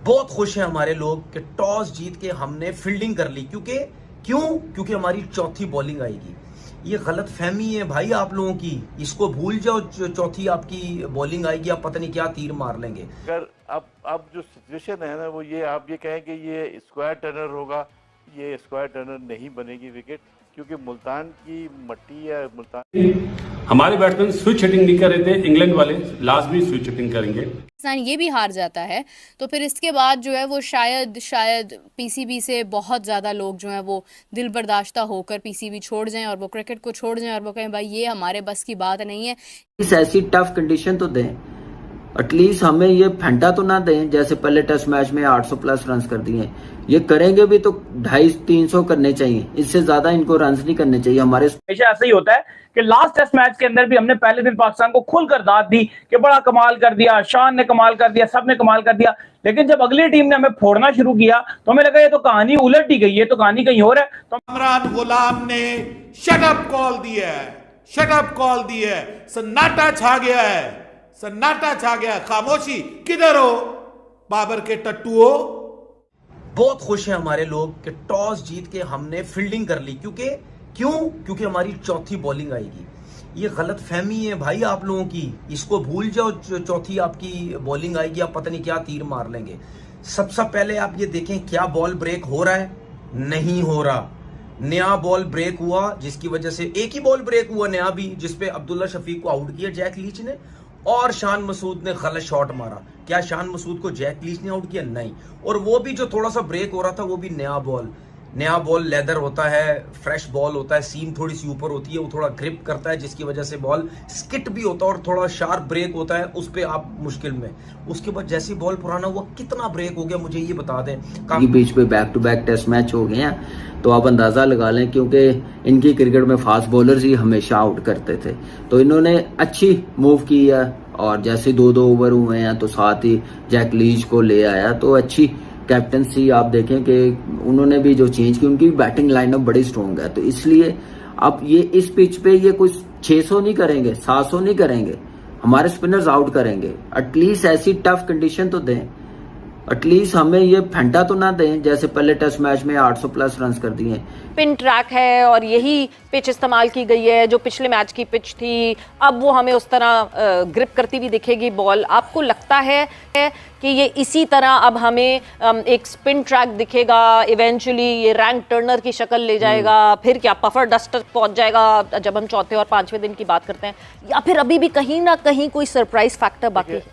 बहुत खुश हैं हमारे लोग कि टॉस जीत के हमने फील्डिंग कर ली। क्योंकि हमारी चौथी बॉलिंग आएगी। ये गलत फहमी है भाई आप लोगों की, इसको भूल जाओ। चौथी आपकी बॉलिंग आएगी, आप पता नहीं क्या तीर मार लेंगे। अगर अब जो सिचुएशन है ना वो ये, आप ये कहें कि ये स्क्वायर टर्नर होगा, ये स्क्वायर टर्नर नहीं बनेगी विकेट, क्योंकि मुल्तान की मट्टी या मुल्तान, हमारे बैट्समैन स्विच हिटिंग नहीं कर रहे थे, इंग्लैंड वाले लास्ट भी स्विच हिटिंग करेंगे। पाकिस्तान ये भी हार जाता है तो फिर इसके बाद जो है वो शायद पीसीबी से बहुत ज़्यादा लोग जो हैं वो दिल बर्दाश्ता होकर पीसीबी छोड़ जाएं और वो क्रिकेट को छोड़ जाएं और वो कहें भाई ये हमारे बस की बात नहीं है। इस ऐसी टफ कंडीशन तो दें, एटलीस्ट हमें ये फंटा तो ना दें जैसे पहले टेस्ट मैच में 800 प्लस रन कर दिए। ये करेंगे भी तो 250-300 करने चाहिए, इससे ज्यादा इनको रन नहीं करने चाहिए। हमारे हमेशा ऐसा ही होता है कि लास्ट टेस्ट मैच के अंदर भी हमने पहले दिन पाकिस्तान को खुलकर दाद दी कि बड़ा कमाल कर दिया, शान ने कमाल कर दिया, सब ने कमाल कर दिया, लेकिन जब अगली टीम ने हमें फोड़ना शुरू किया तो हमें लगा ये तो कहानी उलट ही गई है, तो कहानी कहीं और है। तो इमरान गुलाम ने शटअप कॉल दी है, शटअप कॉल दी है, सन्नाटा छा गया है, सन्नाटा छा गया, खामोशी। किधर हो बाबर के टट्टुओ? बहुत खुश हैं हमारे लोग कि टॉस जीत के हमने फील्डिंग कर ली। क्योंकि हमारी चौथी बॉलिंग आएगी। ये गलत फहमी है भाई आप लोगों की, इसको भूल जाओ। चौथी आपकी बॉलिंग आएगी, आप पता नहीं क्या तीर मार लेंगे। सबसे पहले आप ये देखें क्या बॉल ब्रेक हो रहा है, नहीं हो रहा। नया बॉल ब्रेक हुआ जिसकी वजह से, एक ही बॉल ब्रेक हुआ नया भी, जिसपे अब्दुल्ला शफीक को आउट किया जैक लीच ने, और शान मसूद ने गलत शॉट मारा। क्या शान मसूद को जैक लीच ने आउट किया? नहीं। और वो भी जो थोड़ा सा ब्रेक हो रहा था वो भी नया बॉल लेदर होता है, फ्रेश बॉल होता है, सीम थोड़ी सी ऊपर होती है, वो थोड़ा ग्रिप करता है जिसकी वजह से बॉल स्किट भी होता है और थोड़ा शार्प ब्रेक होता है, उस पे आप मुश्किल में। उसके बाद जैसी बॉल पुराना हुआ, कितना ब्रेक हो गया मुझे ये बता दें। बीच पे back to back test match हो गए हैं तो आप अंदाजा लगा लें, क्योंकि इनकी क्रिकेट में फास्ट बॉलर्स ही हमेशा आउट करते थे, तो इन्होंने अच्छी मूव की है। और जैसे 2-2 ओवर हुए हैं तो साथ ही जैक लीच को ले आया, तो अच्छी कैप्टनसी आप देखें कि उन्होंने भी जो चेंज की, उनकी बैटिंग लाइनअप बड़ी स्ट्रॉन्ग है। तो इसलिए आप ये इस पिच पे ये कुछ 600 नहीं करेंगे, 700 नहीं करेंगे, हमारे स्पिनर्स आउट करेंगे। एटलीस्ट ऐसी टफ कंडीशन तो दें, एटलीस्ट हमें ये फंटा तो ना दें जैसे पहले टेस्ट मैच में 800 प्लस रन कर दिए। पिन ट्रैक है और यही पिच इस्तेमाल की गई है जो पिछले मैच की पिच थी, अब वो हमें उस तरह ग्रिप करती हुई दिखेगी बॉल। आपको लगता है कि ये इसी तरह अब हमें एक स्पिन ट्रैक दिखेगा, इवेंचुअली ये रैंक टर्नर की शक्ल ले जाएगा, फिर क्या पफर डस्टर पहुंच जाएगा जब हम चौथे और पांचवें दिन की बात करते हैं, या फिर अभी भी कहीं ना कहीं कोई सरप्राइज फैक्टर बाकी है?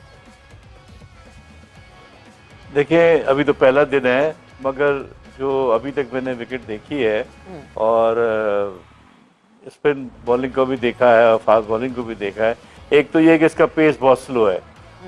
देखिए अभी तो पहला दिन है, मगर जो अभी तक मैंने विकेट देखी है और स्पिन बॉलिंग को भी देखा है और फास्ट बॉलिंग को भी देखा है, एक तो ये कि इसका पेस बहुत स्लो है,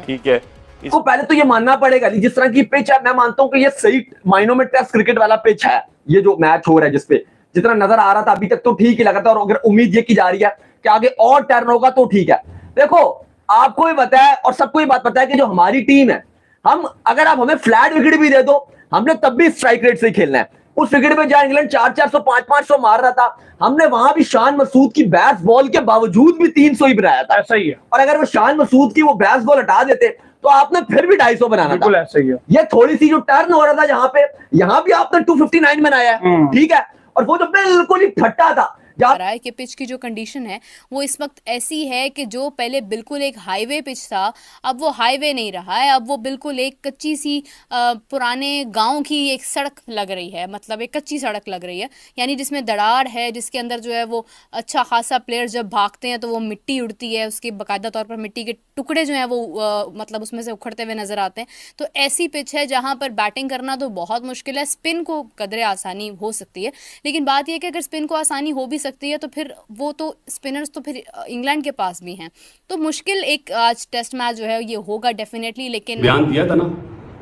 ठीक है। इसको पहले तो ये मानना पड़ेगा, जिस तरह की पिच है मैं मानता हूं कि ये सही मायनों में टेस्ट क्रिकेट वाला पिच है। ये जो मैच हो रहा है जिसपे जितना नजर आ रहा था अभी तक तो ठीक ही लगा था, और अगर उम्मीद ये की जा रही है कि आगे और टर्न होगा तो ठीक है। देखो आपको भी पता है और सबको ये बात पता है कि जो हमारी टीम है, हम अगर आप हमें फ्लैट विकेट भी दे दो, हमने तब भी स्ट्राइक रेट से ही खेलना है। उस विकेट में जहां इंग्लैंड 400, 500 मार रहा था, हमने वहां भी शान मसूद की बैट्स बॉल के बावजूद भी 300 ही बनाया था। ऐसा ही है। और अगर वो शान मसूद की वो बैट्स बॉल हटा देते तो आपने फिर भी 250 बनाना था। ऐसा ही है। ये थोड़ी सी जो टर्न हो रहा था यहाँ पे, यहाँ भी आपने 259 बनाया है, ठीक है। और वो जो बिल्कुल ही फट्टा था रहा है कि पिच की जो कंडीशन है वो इस वक्त ऐसी है कि जो पहले बिल्कुल एक हाईवे पिच था, अब वो हाईवे नहीं रहा है, अब वो बिल्कुल एक कच्ची सी पुराने गांव की एक सड़क लग रही है, मतलब एक कच्ची सड़क लग रही है, यानी जिसमें दरार है, जिसके अंदर जो है वो अच्छा खासा प्लेयर जब भागते हैं तो वो मिट्टी उड़ती है, उसके बाकायदा तौर पर मिट्टी के टुकड़े जो हैं वो मतलब उसमें से उखड़ते हुए नजर आते हैं। तो ऐसी पिच है जहाँ पर बैटिंग करना तो बहुत मुश्किल है। स्पिन को कदरे आसानी हो सकती है, लेकिन बात यह कि अगर स्पिन को आसानी हो भी सकती है तो फिर वो तो स्पिनर्स तो फिर इंग्लैंड के पास भी हैं, तो मुश्किल एक आज टेस्ट मैच जो है ये होगा डेफिनेटली। लेकिन बयान दिया था ना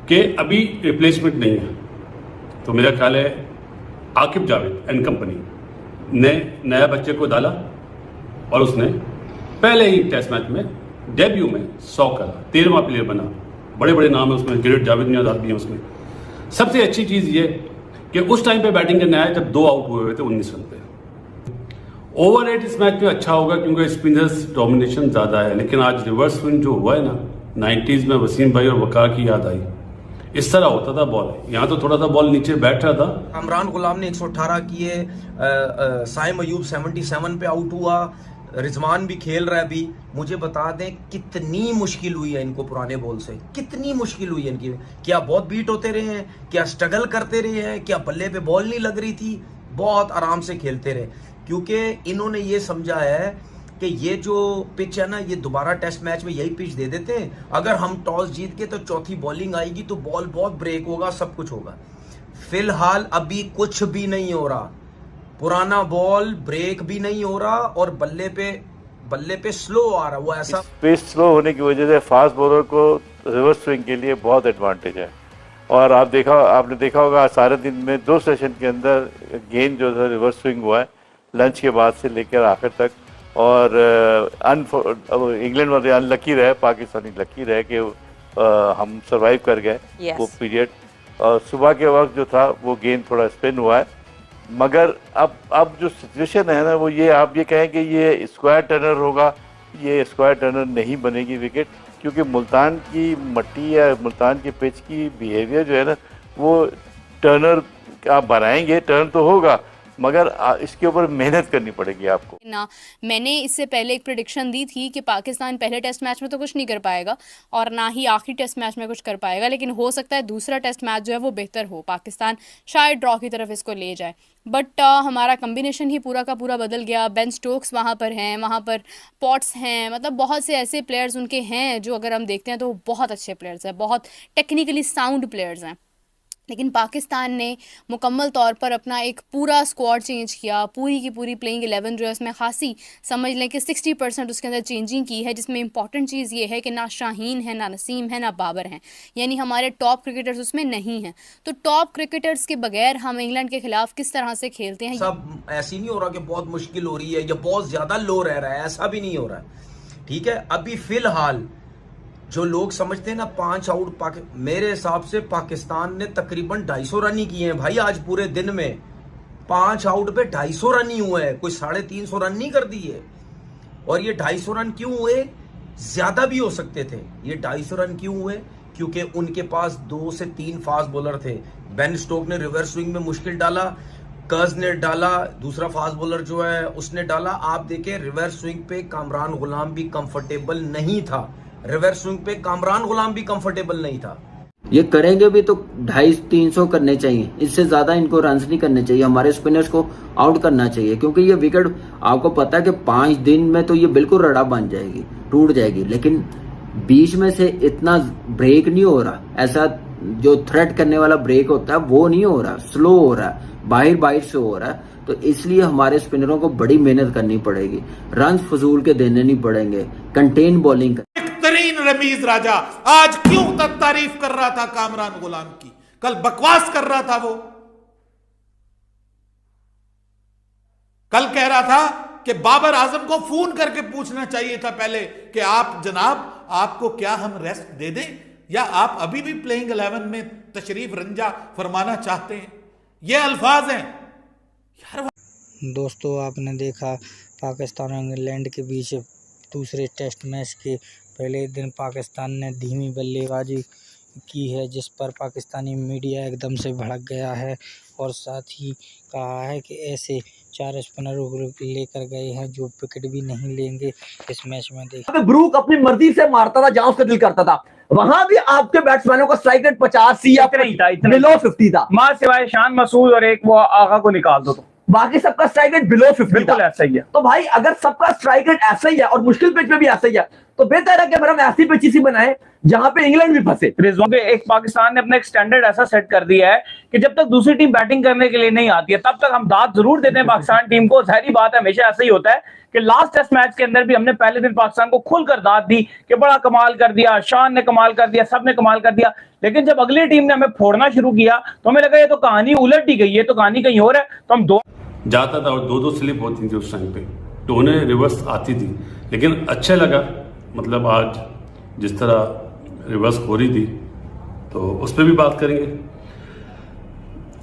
कि अभी रिप्लेसमेंट नहीं है, तो मेरा ख्याल है आकिब जावेद एंड कंपनी ने नया बच्चे को डाला और उसने पहले ही टेस्ट मैच में डेब्यू में 100 करा, 13वां प्लेयर बना, बड़े बड़े नाम है उसमें, ग्रेट जावेद नियाज़ भी है उसमें। सबसे अच्छी चीज ये कि उस टाइम पे बैटिंग करने आया जब 2 आउट हुए थे 19 रन पे। ओवररेट इस मैच में अच्छा होगा क्योंकि स्पिनर्स डोमिनेशन ज्यादा है, लेकिन आज रिवर्स स्विंग जो हुआ है ना 90s में, वसीम भाई और वकार की याद आई। इस तरह होता था बॉल। यहाँ तो थोड़ा सा बॉल नीचे बैठ रहा था। कामरान गुलाम ने 118 किए, साइम अयूब 77 पे आउट हुआ, रिजवान भी खेल रहा है अभी। मुझे बता दें कितनी मुश्किल हुई है इनको पुराने बॉल से, कितनी मुश्किल हुई है इनकी। क्या बहुत बीट होते रहे हैं, क्या स्ट्रगल करते रहे हैं, क्या बल्ले पे बॉल नहीं लग रही थी, बहुत आराम से खेलते रहे, क्योंकि इन्होंने ये समझा है कि ये जो पिच है ना, ये दोबारा टेस्ट मैच में यही पिच दे देते हैं। अगर हम टॉस जीत के तो चौथी बॉलिंग आएगी तो बॉल बहुत ब्रेक होगा, सब कुछ होगा। फिलहाल अभी कुछ भी नहीं हो रहा, पुराना बॉल ब्रेक भी नहीं हो रहा और बल्ले पे स्लो आ रहा। वो ऐसा पेस स्लो होने की वजह से फास्ट बॉलर को रिवर्स स्विंग के लिए बहुत एडवांटेज है। और आपने देखा होगा सारे दिन में 2 सेशन के अंदर गेंद जो है रिवर्स स्विंग हुआ है, लंच के बाद से लेकर आखिर तक। और इंग्लैंड वाले अनलकी रहे, पाकिस्तानी लकी रहे कि हम सरवाइव कर गए वो पीरियड। और सुबह के वक्त जो था वो गेंद थोड़ा स्पिन हुआ है, मगर अब जो सिचुएशन है ना, वो ये आप ये कहें कि ये स्क्वायर टर्नर होगा, ये स्क्वायर टर्नर नहीं बनेगी विकेट, क्योंकि मुल्तान की मट्टी या मुल्तान की पिच की बिहेवियर जो है ना, वो टर्नर आप बनाएंगे, टर्न तो होगा, मगर इसके ऊपर मेहनत करनी पड़ेगी आपको ना। मैंने इससे पहले एक प्रेडिक्शन दी थी कि पाकिस्तान पहले टेस्ट मैच में तो कुछ नहीं कर पाएगा और ना ही आखिरी टेस्ट मैच में कुछ कर पाएगा, लेकिन हो सकता है दूसरा टेस्ट मैच जो है वो बेहतर हो, पाकिस्तान शायद ड्रॉ की तरफ इसको ले जाए। बट हमारा कम्बिनेशन ही पूरा का पूरा बदल गया। बेन स्टोक्स वहाँ पर हैं, वहाँ पर पॉट्स हैं, मतलब बहुत से ऐसे प्लेयर्स उनके हैं जो अगर हम देखते हैं तो बहुत अच्छे प्लेयर्स हैं, बहुत टेक्निकली साउंड प्लेयर्स हैं। लेकिन पाकिस्तान ने मुकम्मल तौर पर अपना एक पूरा स्क्वाड चेंज किया, पूरी की पूरी प्लेइंग 11 जो है उसमें खासी समझ लें कि 60% उसके अंदर चेंजिंग की है, जिसमें इंपॉर्टेंट चीज़ ये है कि ना शाहीन है, ना नसीम है, ना बाबर हैं, यानी हमारे टॉप क्रिकेटर्स उसमें नहीं हैं। तो टॉप क्रिकेटर्स के बगैर हम इंग्लैंड के खिलाफ किस तरह से खेलते हैं? सब ऐसी नहीं हो रहा कि बहुत मुश्किल हो रही है या बहुत ज़्यादा लो रह रहा है, ऐसा भी नहीं हो रहा है। ठीक है, अभी फ़िलहाल जो लोग समझते हैं ना 5 आउट, मेरे हिसाब से पाकिस्तान ने तकरीबन 250 रन ही किए हैं भाई आज पूरे दिन में। 5 आउट पे 250 रन ही हुए हैं, कोई 350 रन नहीं कर दिए। और ये 250 रन क्यों हुए? ज्यादा भी हो सकते थे। ये 250 रन क्यों हुए? क्योंकि उनके पास 2 से 3 फास्ट बॉलर थे। बेन स्टोक ने रिवर्स स्विंग में मुश्किल डाला, कर्ज ने डाला, दूसरा फास्ट बॉलर जो है उसने डाला। आप देखें रिवर्स स्विंग पे कामरान गुलाम भी कंफर्टेबल नहीं था, रिवर्स स्विंग पे कामरान गुलाम भी कंफर्टेबल नहीं था। ये करेंगे भी तो 250-300 करने चाहिए, इससे ज्यादा इनको रन्स नहीं करने चाहिए, हमारे स्पिनर्स को आउट करना चाहिए, क्योंकि ये विकेट आपको पता है कि 5 दिन में तो ये बिल्कुल रड़ा बन जाएगी, टूट जाएगी। लेकिन बीच में से इतना ब्रेक नहीं हो रहा, ऐसा जो थ्रेट करने वाला ब्रेक होता है वो नहीं हो रहा, स्लो हो रहा है, बाहर से हो रहा है। तो इसलिए हमारे स्पिनरों को बड़ी मेहनत करनी पड़ेगी, रन फजूल के देने नहीं पड़ेंगे, कंटेन बॉलिंग। बेहतरीन रमीज राजा आज क्यों तक तारीफ कर रहा था कामरान गुलाम की, कल बकवास कर रहा था वो। कल कह रहा था कि बाबर आजम को फोन करके पूछना चाहिए था पहले कि आप जनाब आपको क्या हम रेस्ट दे दें या आप अभी भी प्लेइंग 11 में तशरीफ रंजा फरमाना चाहते हैं। ये अल्फाज हैं यार। दोस्तों आपने देखा पाकिस्तान और इंग्लैंड के बीच दूसरे टेस्ट मैच के पहले दिन पाकिस्तान ने धीमी बल्लेबाजी की है, जिस पर पाकिस्तानी मीडिया एकदम से भड़क गया है और साथ ही कहा है कि ऐसे 4 स्पिनरों को लेकर गए हैं जो विकेट भी नहीं लेंगे इस मैच में। देखिए ब्रूक अपनी मर्जी से मारता था जहां उसका दिल करता था, वहां भी आपके बैट्समैनों का स्ट्राइक रेट 85 या बिलो 50 था, मां सिवाय शान मसूद और एक वो आगा को निकाल दो, तो बाकी सबका स्ट्राइक रेट बिलो 50 था। ऐसा ही है। तो भाई अगर सबका स्ट्राइक रेट ऐसा ही है और मुश्किल पिच में भी ऐसा ही है, तो बेहतर है कि हम ऐसी पिच ही बनाए जहां पे इंग्लैंड भी फंसे। रिजवान पे एक पाकिस्तान ने अपना एक स्टैंडर्ड ऐसा सेट कर दिया है कि जब तक दूसरी टीम बैटिंग करने के लिए नहीं आती है तब तक हम दाद जरूर देते हैं पाकिस्तान टीम को। जाहिर बात है हमेशा ऐसा ही होता है कि लास्ट टेस्ट मैच के अंदर भी हमने पहले दिन पाकिस्तान को खुलकर दाद दी कि बड़ा कमाल कर दिया, शान ने कमाल कर दिया, सब ने कमाल कर दिया। लेकिन जब अगली टीम ने हमें फोड़ना शुरू किया तो हमें लगा ये तो कहानी उलट ही गई है, तो कहानी कहीं और है। तो हम दो जाता था और 2-2 स्लिप होती थी उस टाइम पे, तो उन्हें रिवर्स आती थी। लेकिन अच्छा लगा, मतलब आज जिस तरह रिवर्स हो रही थी तो उस पर भी बात करेंगे।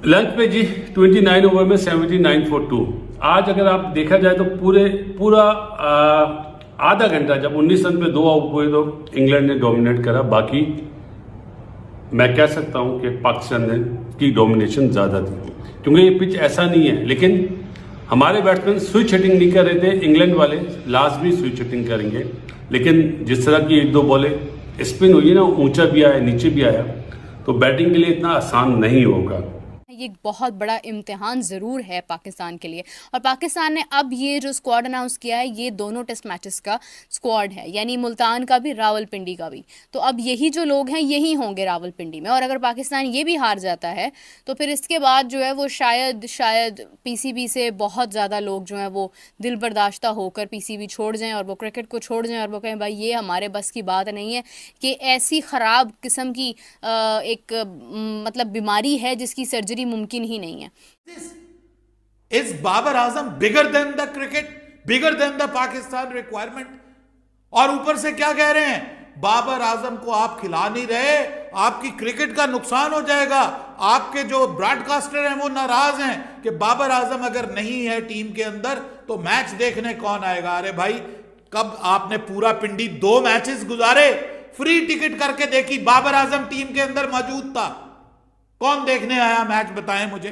लंच पे जी 29 ओवर में 79 for 2। आज अगर आप देखा जाए तो पूरा आधा घंटा जब 19 रन पे 2 आउट हुए तो इंग्लैंड ने डोमिनेट करा, बाकी मैं कह सकता हूं कि पाकिस्तान की डोमिनेशन ज़्यादा थी, क्योंकि ये पिच ऐसा नहीं है। लेकिन हमारे बैट्समैन स्विच हिटिंग नहीं कर रहे थे, इंग्लैंड वाले लास्ट भी स्विच हिटिंग करेंगे। लेकिन जिस तरह की 1-2 बॉलें स्पिन हुई ना, ऊंचा भी आया नीचे भी आया, तो बैटिंग के लिए इतना आसान नहीं होगा। ये एक बहुत बड़ा इम्तिहान ज़रूर है पाकिस्तान के लिए। और पाकिस्तान ने अब ये जो स्क्वाड अनाउंस किया है, ये दोनों टेस्ट मैचेस का स्क्वाड है, यानी मुल्तान का भी, रावलपिंडी का भी। तो अब यही जो लोग हैं यही होंगे रावलपिंडी में। और अगर पाकिस्तान ये भी हार जाता है तो फिर इसके बाद जो है वो शायद पीसीबी से बहुत ज़्यादा लोग जो हैं वो दिल बर्दाश्ता होकर पीसीबी छोड़ जाएँ और वो क्रिकेट को छोड़ जाएँ और वो कहें भाई ये हमारे बस की बात नहीं है कि ऐसी ख़राब किस्म की एक मतलब बीमारी है जिसकी सर्जरी मुमकिन ही नहीं है। Is Babar Azam bigger than the cricket, bigger than the Pakistan requirement? और ऊपर से क्या कह रहे हैं, बाबर आजम को आप खिला नहीं रहे, आपकी क्रिकेट का नुकसान हो जाएगा। आपके जो ब्रॉडकास्टर हैं वो नाराज हैं कि बाबर आजम अगर नहीं है टीम के अंदर तो मैच देखने कौन आएगा। अरे भाई, कब आपने पूरा पिंडी 2 मैचेस गुजारे, फ्री टिकट करके देखी, बाबर आजम टीम के अंदर मौजूद था, कौन देखने आया मैच, बताएं मुझे।